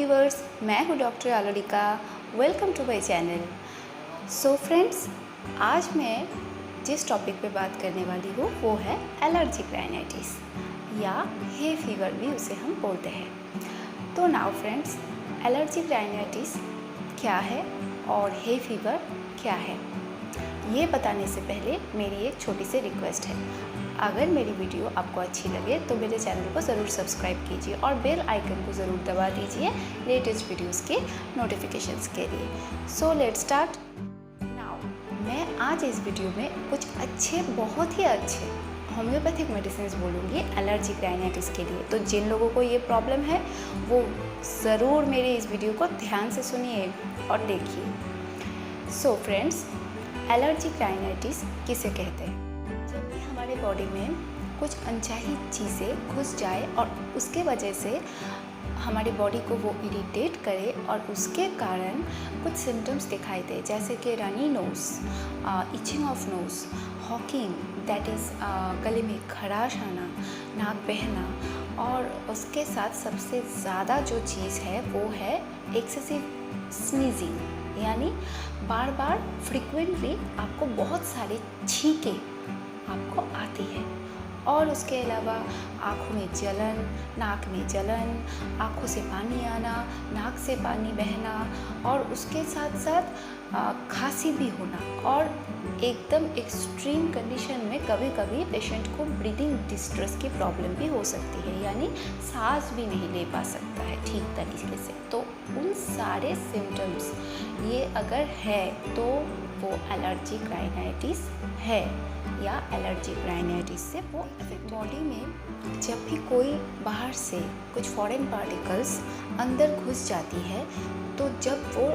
Viewers, मैं हूँ doctor Alorika. Welcome to my channel. So friends, आज मैं जिस टॉपिक पे बात करने वाली हूँ वो है एलर्जिक राइनाइटिस या हे फीवर भी उसे हम बोलते हैं। तो नाउ फ्रेंड्स, एलर्जिक राइनाइटिस क्या है और हे फीवर क्या है, ये बताने से पहले मेरी एक छोटी सी रिक्वेस्ट है। अगर मेरी वीडियो आपको अच्छी लगे तो मेरे चैनल को ज़रूर सब्सक्राइब कीजिए और बेल आइकन को ज़रूर दबा दीजिए लेटेस्ट वीडियोस के नोटिफिकेशंस के लिए। So let's start now. मैं आज इस वीडियो में कुछ बहुत ही अच्छे होम्योपैथिक मेडिसिन बोलूँगी एलर्जिक राइनाइटिस के लिए। तो जिन लोगों को ये प्रॉब्लम है वो ज़रूर मेरे इस वीडियो को ध्यान से सुनिए और देखिए। सो फ्रेंड्स, एलर्जिक राइनाइटिस किसे कहते हैं? जब भी हमारे बॉडी में कुछ अनचाही चीज़ें घुस जाए और उसके वजह से हमारी बॉडी को वो इरिटेट करे और उसके कारण कुछ सिम्टम्स दिखाई दे, जैसे कि runny nose, itching of nose, hawking that is गले में खराश आना, नाक बहना, और उसके साथ सबसे ज़्यादा जो चीज़ है वो है एक्सेसिव स्नीजिंग, यानी बार बार फ्रिक्वेंटली आपको बहुत सारे छींके आपको आती है। और उसके अलावा आँखों में जलन, नाक में जलन, आँखों से पानी आना, नाक से पानी बहना, और उसके साथ साथ खांसी भी होना, और एकदम एक्सट्रीम कंडीशन में कभी कभी पेशेंट को ब्रीदिंग डिस्ट्रेस की प्रॉब्लम भी हो सकती है, यानी सांस भी नहीं ले पा सकता है ठीक तरीके से। तो उन सारे सिम्टम्स ये अगर है तो वो एलर्जिक राइनाइटिस है या एलर्जिक राइनाइटिस से वो बॉडी में जब भी कोई बाहर से कुछ फॉरेन पार्टिकल्स अंदर घुस जाती है, तो जब वो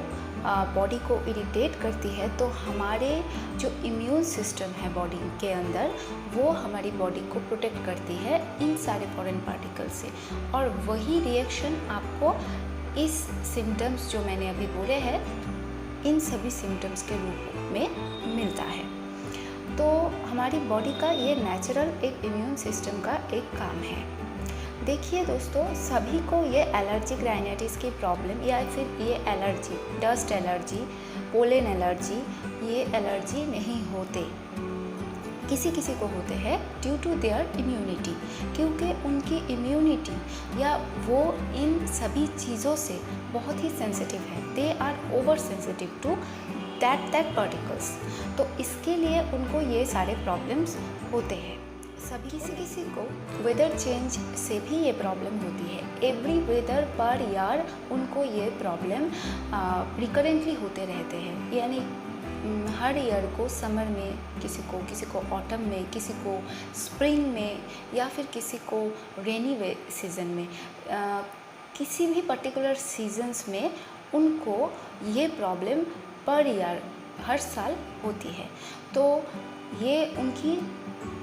बॉडी को इरिटेट करती है तो हमारे जो इम्यून सिस्टम है बॉडी के अंदर वो हमारी बॉडी को प्रोटेक्ट करती है इन सारे फॉरेन पार्टिकल से, और वही रिएक्शन आपको इस सिम्टम्स जो मैंने अभी बोले हैं इन सभी सिम्टम्स के रूप में मिलता है। तो हमारी बॉडी का ये नेचुरल एक इम्यून सिस्टम का एक काम है। देखिए दोस्तों, सभी को ये एलर्जिक राइनाइटिस की प्रॉब्लम या फिर ये allergy, dust allergy, pollen allergy, ये एलर्जी नहीं होते। किसी किसी को होते हैं ड्यू टू देयर इम्यूनिटी, क्योंकि उनकी इम्यूनिटी या वो इन सभी चीज़ों से बहुत ही सेंसिटिव है। They are over sensitive to that particles. तो इसके लिए उनको ये सारे प्रॉब्लम्स होते हैं। सभी किसी को वेदर चेंज से भी ये प्रॉब्लम होती है। एवरी वेदर पर ईयर उनको ये प्रॉब्लम रिकरेंटली होते रहते हैं, यानी हर ईयर को समर में किसी को ऑटम में, किसी को स्प्रिंग में, या फिर किसी को रेनी सीज़न में, किसी भी पर्टिकुलर सीजन्स में उनको ये प्रॉब्लम पर ईयर हर साल होती है। तो ये उनकी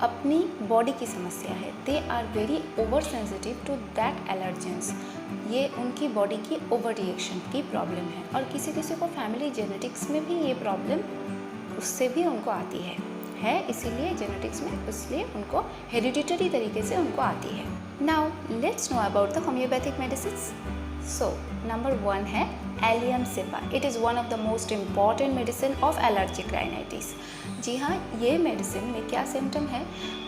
अपनी बॉडी की समस्या है। They are very over sensitive to that allergens. ये उनकी बॉडी की ओवर रिएक्शन की प्रॉब्लम है। और किसी किसी को फैमिली जेनेटिक्स में भी ये प्रॉब्लम उससे भी उनको आती है इसीलिए जेनेटिक्स में, इसलिए उनको हेरिडिटरी तरीके से उनको आती है। Now let's know about the homeopathic medicines. So number 1 है allium cepa. It is one of the most important medicine of allergic rhinitis. जी हाँ, ये मेडिसिन में क्या सिम्टम है,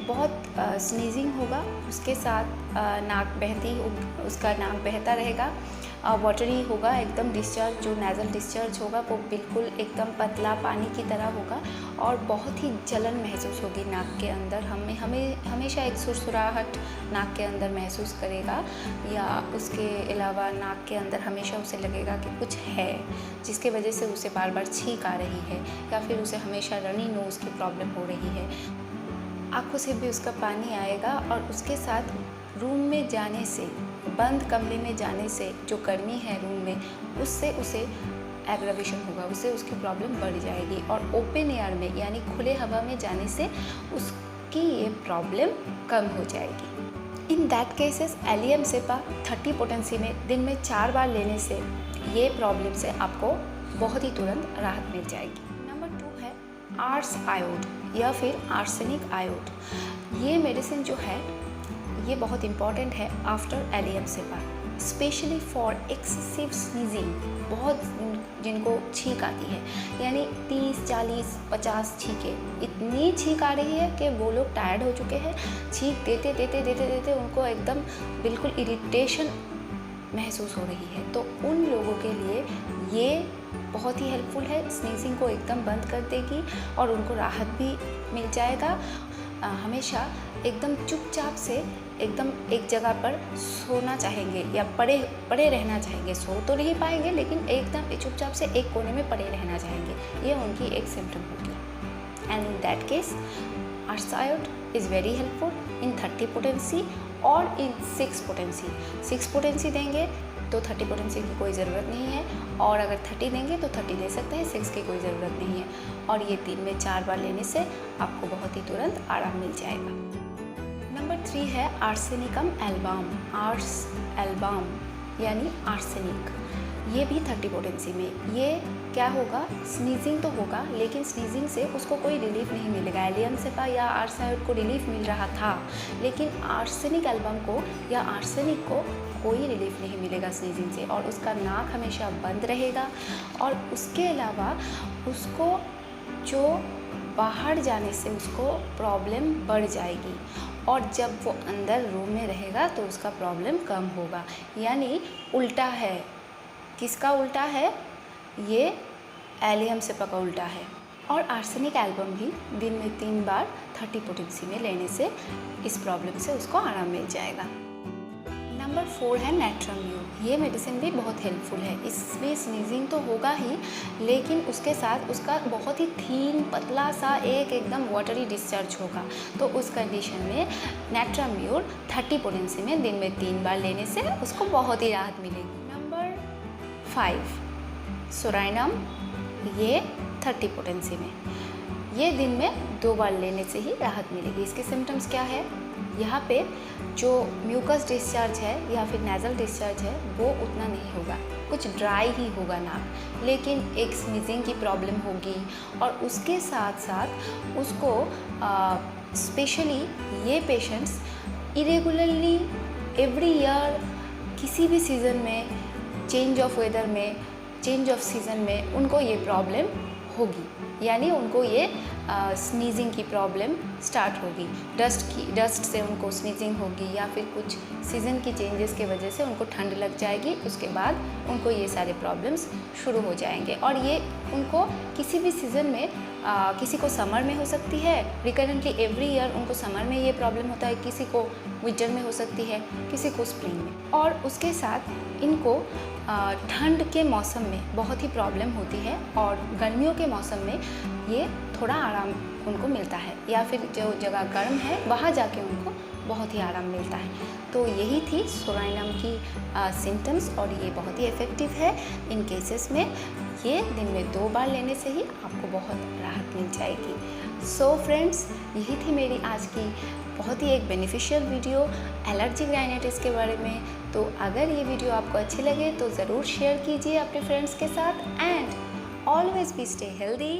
बहुत स्नीजिंग होगा, उसके साथ नाक बहती, उसका नाक बहता रहेगा, वाटरी होगा, एकदम डिस्चार्ज, जो नेज़ल डिस्चार्ज होगा वो बिल्कुल एकदम पतला पानी की तरह होगा, और बहुत ही जलन महसूस होगी नाक के अंदर। हमें हमेशा एक सुरसुराहट नाक के अंदर महसूस करेगा, या उसके अलावा नाक के अंदर हमेशा उसे लगेगा कि कुछ है जिसके वजह से उसे बार बार छींक आ रही है, या फिर उसे हमेशा रनी नोज़ की प्रॉब्लम हो रही है। आँखों से भी उसका पानी आएगा, और उसके साथ रूम में जाने से, बंद कमरे में जाने से जो गर्मी है रूम में, उससे उसे एग्रावेशन होगा, उससे उसकी प्रॉब्लम बढ़ जाएगी। और ओपन एयर में यानी खुले हवा में जाने से उसकी ये प्रॉब्लम कम हो जाएगी। In that cases allium cepa 30 potency में दिन में 4 बार लेने से ये प्रॉब्लम से आपको बहुत ही तुरंत राहत मिल जाएगी। नंबर 2 है आर्स आयोड या फिर आर्सेनिक आयोड। ये मेडिसिन जो है ये बहुत इम्पॉर्टेंट है after allium cepa. Specially for excessive sneezing. बहुत जिनको छींक आती है, यानी 30, 40, 50 छींकें, इतनी छींक आ रही है कि वो लोग टायर्ड हो चुके हैं। छींक देते देते देते देते उनको एकदम बिल्कुल इरिटेशन महसूस हो रही है। तो उन लोगों के लिए ये बहुत ही हेल्पफुल है, स्नीजिंग को एकदम बंद कर देगी और उनको राहत भी मिल जाएगा। हमेशा एकदम चुपचाप से एकदम एक जगह पर सोना चाहेंगे या पड़े रहना चाहेंगे। सो तो नहीं पाएंगे, लेकिन एकदम चुपचाप से एक कोने में पड़े रहना चाहेंगे। ये उनकी एक सिम्टम होगी। And in that case ars iod is very helpful in 30 potency और इन 6 पोटेंसी। 6 पोटेंसी देंगे तो 30 पोटेंसी की कोई ज़रूरत नहीं है, और अगर 30 देंगे तो 30 दे सकते हैं, 6 की कोई ज़रूरत नहीं है। और ये 3 में 4 बार लेने से आपको बहुत ही तुरंत आराम मिल जाएगा। नंबर 3 है आर्सेनिकम एल्बम। आर्स एल्बम यानी आर्सेनिक, ये भी 30 पोटेंसी में। ये क्या होगा, स्नीजिंग तो होगा, लेकिन स्नीजिंग से उसको कोई रिलीफ नहीं मिलेगा। एलियम सेफा या आर्सायोड को रिलीफ मिल रहा था, लेकिन आर्सेनिक एल्बम को या आर्सेनिक को कोई रिलीफ नहीं मिलेगा स्नीजिंग से, और उसका नाक हमेशा बंद रहेगा। और उसके अलावा उसको जो बाहर जाने से उसको प्रॉब्लम बढ़ जाएगी, और जब वो अंदर रूम में रहेगा तो उसका प्रॉब्लम कम होगा। यानी उल्टा है। किसका उल्टा है? ये एलियम सेफा का उल्टा है। और आर्सेनिक एल्बम भी दिन में 3 बार 30 पोटेंसी में लेने से इस प्रॉब्लम से उसको आराम मिल जाएगा। नंबर 4 है नेट्राम्यूर। ये मेडिसिन भी बहुत हेल्पफुल है। इसमें स्नीजिंग तो होगा ही, लेकिन उसके साथ उसका बहुत ही थीन पतला सा एकदम वाटरी डिस्चार्ज होगा। तो उस कंडीशन में नेट्राम्यूर 30 पोटेंसी में दिन में 3 बार लेने से उसको बहुत ही राहत मिलेगी। Number 5 psorinum. ये 30 पोटेंसी में, ये दिन में 2 बार लेने से ही राहत मिलेगी। इसके सिम्टम्स क्या है? यहाँ पे जो म्यूकस डिस्चार्ज है या फिर नेज़ल डिस्चार्ज है वो उतना नहीं होगा, कुछ ड्राई ही होगा नाक, लेकिन एक स्नीजिंग की प्रॉब्लम होगी। और उसके साथ साथ उसको स्पेशली ये पेशेंट्स इरेगुलरली एवरी ईयर किसी भी सीज़न में, चेंज ऑफ वेदर में, चेंज ऑफ सीज़न में उनको ये प्रॉब्लम होगी। यानी उनको ये स्नीजिंग की प्रॉब्लम स्टार्ट होगी। डस्ट से उनको स्नीजिंग होगी, या फिर कुछ सीज़न की चेंजेस के वजह से उनको ठंड लग जाएगी। उसके बाद उनको ये सारे प्रॉब्लम्स शुरू हो जाएंगे। और ये उनको किसी भी सीज़न में, किसी को समर में हो सकती है, रिकरेंटली एवरी ईयर उनको समर में ये प्रॉब्लम होता है, किसी को विंटर में हो सकती है, किसी को स्प्रिंग में। और उसके साथ इनको ठंड के मौसम में बहुत ही प्रॉब्लम होती है, और गर्मियों के मौसम में ये थोड़ा आराम उनको मिलता है, या फिर जो जगह गर्म है वहाँ जाके उनको बहुत ही आराम मिलता है। तो यही थी सोराइनम की सिम्टम्स, और ये बहुत ही इफ़ेक्टिव है इन केसेस में। ये दिन में 2 बार लेने से ही आपको बहुत राहत मिल जाएगी। सो फ्रेंड्स, यही थी मेरी आज की बहुत ही एक बेनिफिशियल वीडियो एलर्जिक राइनाइटिस के बारे में। तो अगर ये वीडियो आपको अच्छी लगे तो ज़रूर शेयर कीजिए अपने फ्रेंड्स के साथ। And always be stay healthy.